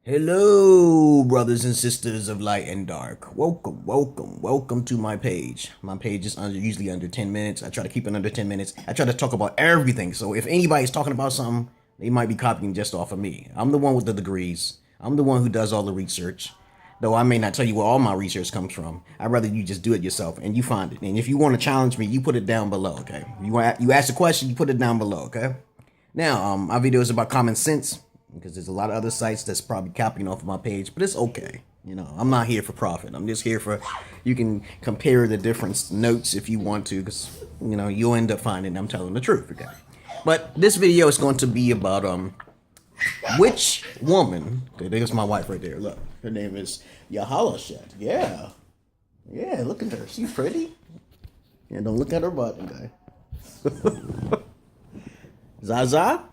Hello, brothers and sisters of light and dark. Welcome to my page. My page is usually under 10 minutes. I try to keep it under 10 minutes. I try to talk about everything. So if anybody's talking about something, they might be copying just off of me. I'm the one with the degrees. I'm the one who does all the research. Though I may not tell you where all my research comes from. I'd rather you just do it yourself and you find it. And if you want to challenge me, you put it down below, okay? You ask a question, you put it down below, okay? Now, my video is about common sense, because there's a lot of other sites that's probably copying off of my page, but it's okay. You know, I'm not here for profit. I'm just here for, you can compare the different notes if you want to, because, you know, you'll end up finding I'm telling the truth, okay? But this video is going to be about, which woman, okay, there's my wife right there, look. Her name is Yo Arse. Yeah, look at her. She's pretty. Yeah, don't look at her butt, okay? Zaza?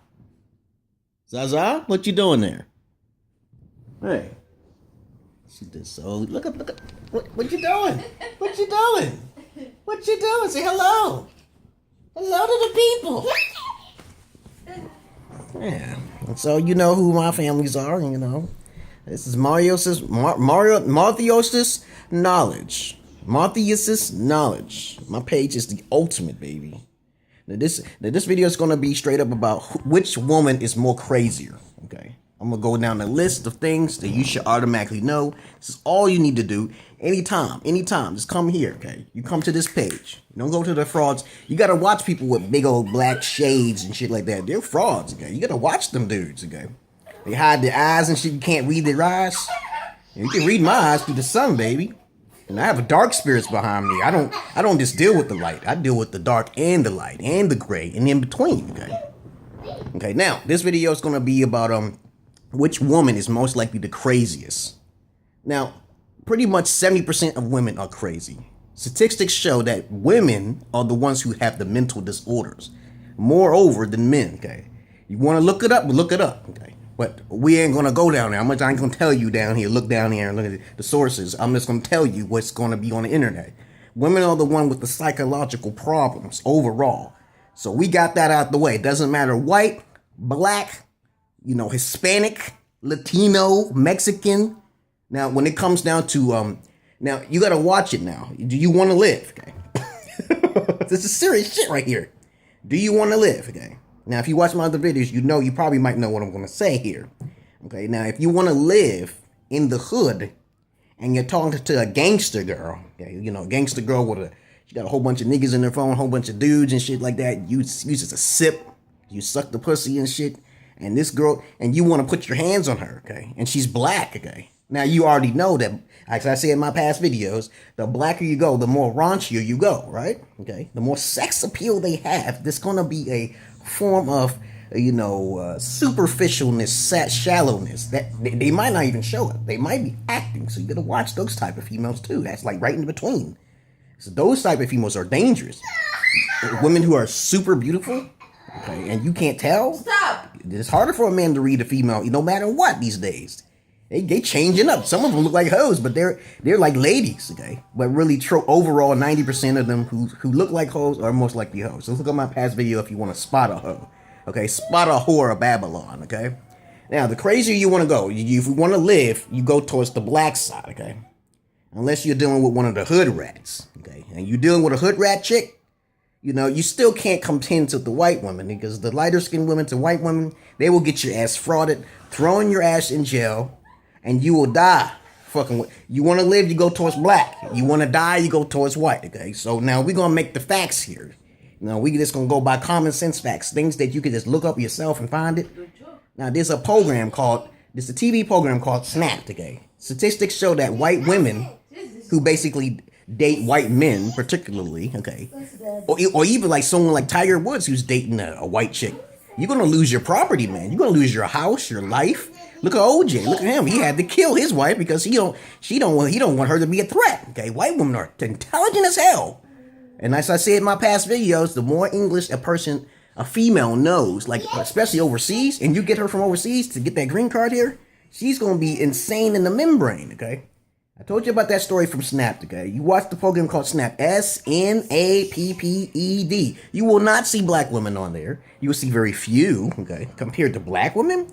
Zaza, what you doing there? Hey. She did so. Look up. What you doing? What you doing? What you doing? Say hello. Hello to the people. Yeah. So you know who my families are, you know. This is Marthiosis Knowledge. Marthiosis Knowledge. My page is the ultimate, baby. Now this video is going to be straight up about which woman is more crazier, okay? I'm going to go down the list of things that you should automatically know. This is all you need to do anytime. Just come here, okay? You come to this page. You don't go to the frauds. You got to watch people with big old black shades and shit like that. They're frauds, okay? You got to watch them dudes, okay? They hide their eyes and shit. You can't read their eyes. And you can read my eyes through the sun, baby. And I have a dark spirits behind me. I don't just deal with the light. I deal with the dark and the light and the gray and in between, okay? Okay, now, this video is going to be about which woman is most likely the craziest. Now, pretty much 70% of women are crazy. Statistics show that women are the ones who have the mental disorders, moreover than men, okay? You want to look it up, okay? But we ain't going to go down there. I ain't going to tell you down here, look down here and look at the sources. I'm just going to tell you what's going to be on the internet. Women are the one with the psychological problems overall. So we got that out the way. It doesn't matter white, black, you know, Hispanic, Latino, Mexican. Now, when it comes down to, now you got to watch it now. Do you want to live? Okay. This is serious shit right here. Do you want to live? Okay. Now, if you watch my other videos, you probably might know what I'm going to say here. Okay, now, if you want to live in the hood and you're talking to a gangster girl, okay, you know, a gangster girl she got a whole bunch of niggas in her phone, a whole bunch of dudes and shit like that. You just a sip, you suck the pussy and shit, and this girl, and you want to put your hands on her, okay, and she's black, okay. Now, you already know that, as I said in my past videos, the blacker you go, the more raunchier you go, right? Okay, the more sex appeal they have, there's going to be a form of, you know, superficialness, shallowness that they might not even show it. They might be acting. So you gotta watch those type of females too. That's like right in between. So those type of females are dangerous. Women who are super beautiful, okay, and you can't tell. Stop. It's harder for a man to read a female, no matter what these days. They changing up. Some of them look like hoes, but they're like ladies, okay? But really, overall, 90% of them who look like hoes are most likely hoes. So look at my past video if you want to spot a hoe, okay? Spot a whore of Babylon, okay? Now, the crazier you want to go, if you want to live, you go towards the black side, okay? Unless you're dealing with one of the hood rats, okay? And you're dealing with a hood rat chick, you know, you still can't contend to the white women, because the lighter skinned women to white women, they will get your ass frauded, throwing your ass in jail, and you will die. You want to live, you go towards black. You want to die, you go towards white, okay? So now we're going to make the facts here. You know, we just going to go by common sense facts, things that you can just look up yourself and find it. Now, there's a TV program called Snap, okay? Statistics show that white women who basically date white men, particularly, okay? Or even like someone like Tiger Woods who's dating a white chick. You're going to lose your property, man. You're going to lose your house, your life. Look at OJ. Look at him. He had to kill his wife because he don't want her to be a threat. Okay, white women are intelligent as hell. And as I said in my past videos, the more English a female knows, like especially overseas, and you get her from overseas to get that green card here, she's gonna be insane in the membrane. Okay, I told you about that story from Snap. Okay, you watch the program called Snap, SNAPPED. You will not see black women on there. You will see very few. Okay, compared to black women.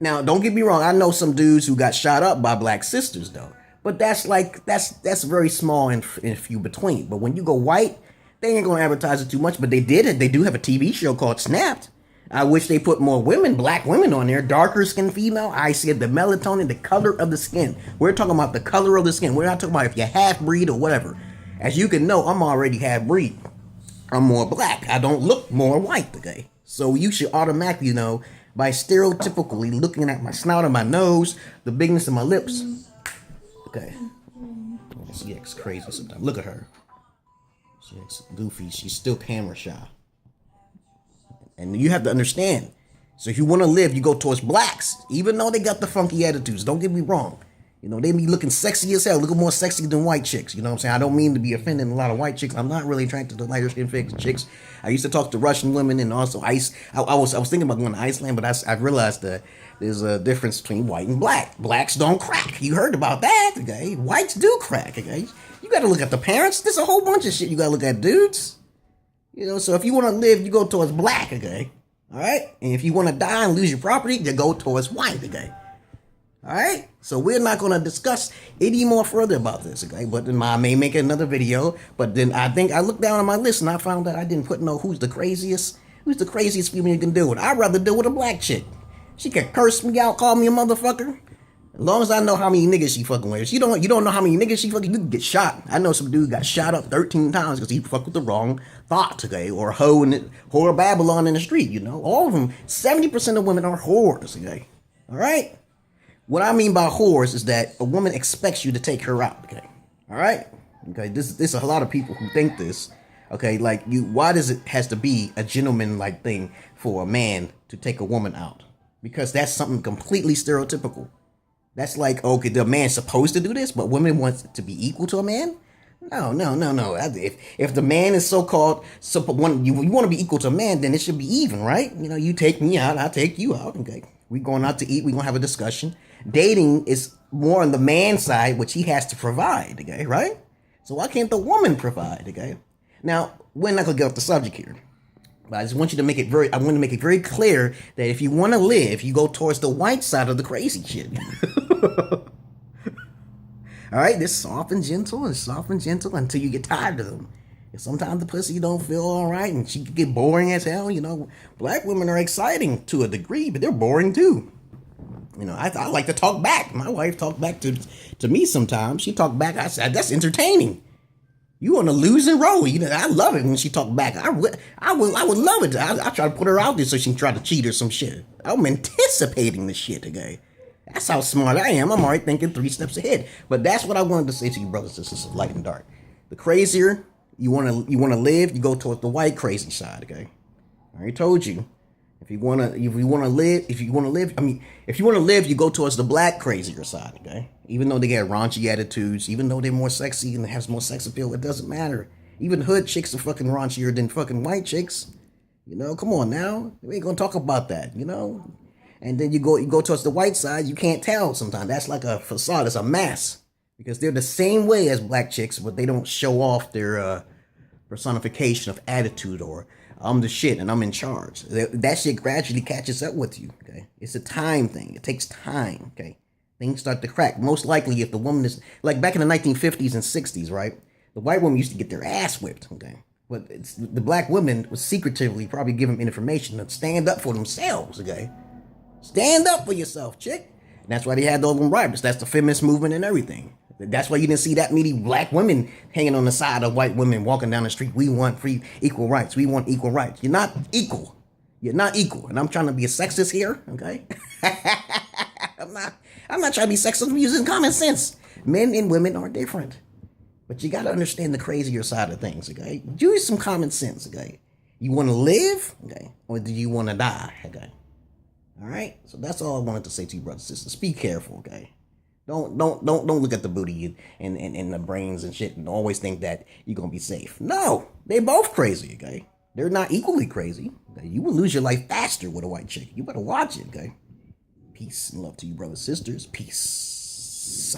Now, don't get me wrong. I know some dudes who got shot up by black sisters, though. But that's very small and few between. But when you go white, they ain't gonna advertise it too much. But they did it. They do have a TV show called Snapped. I wish they put more women, black women on there, darker skinned female. I said the melatonin, the color of the skin. We're talking about the color of the skin. We're not talking about if you're half breed or whatever. As you can know, I'm already half breed. I'm more black. I don't look more white, okay? So you should automatically know by stereotypically looking at my snout and my nose, the bigness of my lips. Okay. She acts crazy sometimes. Look at her. She acts goofy. She's still camera shy. And you have to understand. So if you want to live, you go towards blacks. Even though they got the funky attitudes. Don't get me wrong. You know, they be looking sexy as hell. Looking more sexy than white chicks. You know what I'm saying? I don't mean to be offending a lot of white chicks. I'm not really attracted to lighter skinned chicks. I used to talk to Russian women and also ice. I was thinking about going to Iceland, but I realized that there's a difference between white and black. Blacks don't crack. You heard about that, okay? Whites do crack, okay? You got to look at the parents. There's a whole bunch of shit you got to look at, dudes. You know, so if you want to live, you go towards black, okay? All right? And if you want to die and lose your property, you go towards white, okay? All right? So we're not going to discuss any more further about this, okay? But then I may make another video. But then I think I looked down on my list and I found that I didn't put who's the craziest female you can deal with. I'd rather deal with a black chick. She can curse me out, call me a motherfucker. As long as I know how many niggas she fucking with. If you don't know how many niggas she fucking, you can get shot. I know some dude got shot up 13 times because he fucked with the wrong thought, okay? Or a hoe whore Babylon in the street, you know? All of them, 70% of women are whores, okay? All right? What I mean by whores is that a woman expects you to take her out, okay? All right? Okay, this is a lot of people who think this, okay? Like, why does it has to be a gentleman-like thing for a man to take a woman out? Because that's something completely stereotypical. That's like, okay, the man's supposed to do this, but women want to be equal to a man? No. If the man is so-called, you want to be equal to a man, then it should be even, right? You know, you take me out, I take you out, okay? We going out to eat, we going to have a discussion. Dating is more on the man's side, which he has to provide, okay, right? So why can't the woman provide, okay? Now, we're not going to get off the subject here. But I just want you to make it very clear that if you want to live, you go towards the white side of the crazy shit. All right, they're soft and gentle until you get tired of them. And sometimes the pussy don't feel all right and she can get boring as hell. You know, black women are exciting to a degree, but they're boring too. You know, I like to talk back. My wife talked back to me sometimes. She talked back. I said, that's entertaining. You on a losing road. You know, I love it when she talk back. I would love it. I try to put her out there so she can try to cheat or some shit. I'm anticipating the shit, okay? That's how smart I am. I'm already thinking 3 steps ahead. But that's what I wanted to say to you, brothers and sisters, light and dark. The crazier you wanna live, you go towards the white crazy side, okay? I already told you. If you wanna live, you go towards the black crazier side, okay? Even though they got raunchy attitudes, even though they're more sexy and have more sex appeal, it doesn't matter. Even hood chicks are fucking raunchier than fucking white chicks. You know, come on now. We ain't gonna talk about that, you know? And then you go towards the white side, you can't tell sometimes. That's like a facade, it's a mask. Because they're the same way as black chicks, but they don't show off their personification of attitude or I'm the shit and I'm in charge. That shit gradually catches up with you, okay? It's a time thing. It takes time, okay? Things start to crack. Most likely if the woman is, like back in the 1950s and 60s, right? The white woman used to get their ass whipped, okay? But the black women would secretively probably give them information to stand up for themselves, okay? Stand up for yourself, chick. And that's why they had all them riots. That's the feminist movement and everything. That's why you didn't see that many black women hanging on the side of white women walking down the street. We want equal rights. We want equal rights. You're not equal. You're not equal. And I'm trying to be a sexist here, okay? I'm not trying to be sexist. I'm using common sense. Men and women are different. But you got to understand the crazier side of things, okay? Use some common sense, okay? You want to live, okay? Or do you want to die, okay? All right? So that's all I wanted to say to you, brothers and sisters. Be careful, okay? Don't look at the booty and the brains and shit and always think that you're going to be safe. No, they both crazy, okay? They're not equally crazy. Okay? You will lose your life faster with a white chick. You better watch it, okay? Peace and love to you, brothers and sisters. Peace.